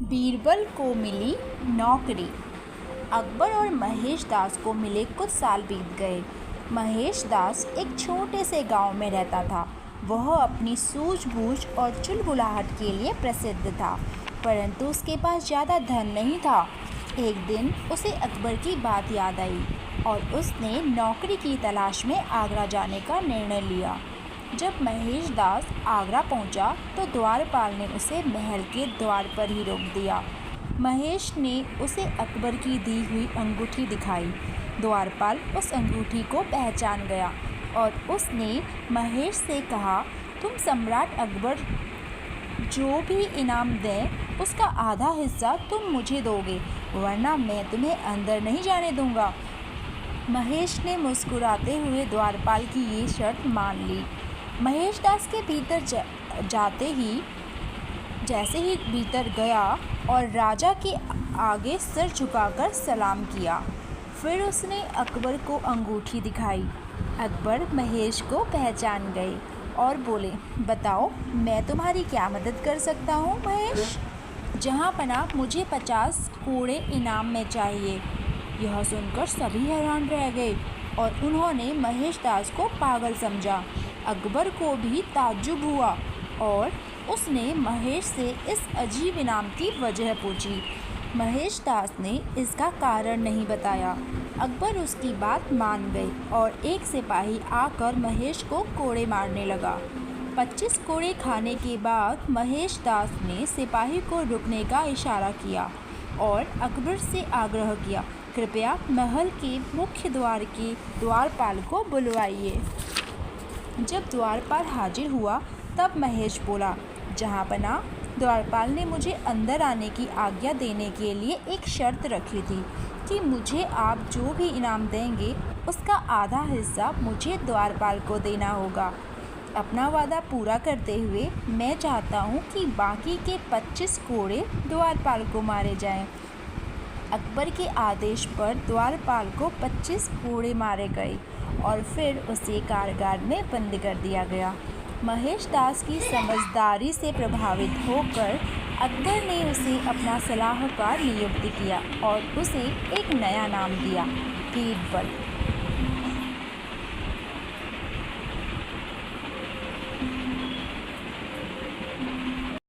बीरबल को मिली नौकरी। अकबर और महेश दास को मिले कुछ साल बीत गए। महेश दास एक छोटे से गांव में रहता था। वह अपनी सूझबूझ और चुलबुलाहट के लिए प्रसिद्ध था, परंतु उसके पास ज़्यादा धन नहीं था। एक दिन उसे अकबर की बात याद आई और उसने नौकरी की तलाश में आगरा जाने का निर्णय लिया। जब महेश दास आगरा पहुंचा तो द्वारपाल ने उसे महल के द्वार पर ही रोक दिया। महेश ने उसे अकबर की दी हुई अंगूठी दिखाई। द्वारपाल उस अंगूठी को पहचान गया और उसने महेश से कहा, तुम सम्राट अकबर जो भी इनाम दें उसका आधा हिस्सा तुम मुझे दोगे, वरना मैं तुम्हें अंदर नहीं जाने दूंगा। महेश ने मुस्कुराते हुए द्वारपाल की ये शर्त मान ली। महेश दास के भीतर जाते ही जैसे ही भीतर गया और राजा के आगे सिर झुकाकर सलाम किया, फिर उसने अकबर को अंगूठी दिखाई। अकबर महेश को पहचान गए और बोले, बताओ मैं तुम्हारी क्या मदद कर सकता हूँ महेश? जहाँ पनाह मुझे 50 कोड़े इनाम में चाहिए। यह सुनकर सभी हैरान रह गए और उन्होंने महेश दास को पागल समझा। अकबर को भी ताज्जुब हुआ और उसने महेश से इस अजीब इनाम की वजह पूछी। महेश दास ने इसका कारण नहीं बताया। अकबर उसकी बात मान गए और एक सिपाही आकर महेश को कोड़े मारने लगा। 25 कोड़े खाने के बाद महेश दास ने सिपाही को रुकने का इशारा किया और अकबर से आग्रह किया, कृपया महल के मुख्य द्वार के द्वारपाल को बुलवाइए। जब द्वारपाल हाजिर हुआ तब महेश बोला, जहाँ पनाह द्वारपाल ने मुझे अंदर आने की आज्ञा देने के लिए एक शर्त रखी थी कि मुझे आप जो भी इनाम देंगे उसका आधा हिस्सा मुझे द्वारपाल को देना होगा। अपना वादा पूरा करते हुए मैं चाहता हूँ कि बाकी के 25 कोड़े द्वारपाल को मारे जाएं। अकबर के आदेश पर द्वारपाल को 25 कोड़े मारे गए और फिर उसे कारागार में बंद कर दिया गया। महेश दास की समझदारी से प्रभावित होकर अकबर ने उसे अपना सलाहकार नियुक्त किया और उसे एक नया नाम दिया, बीरबल।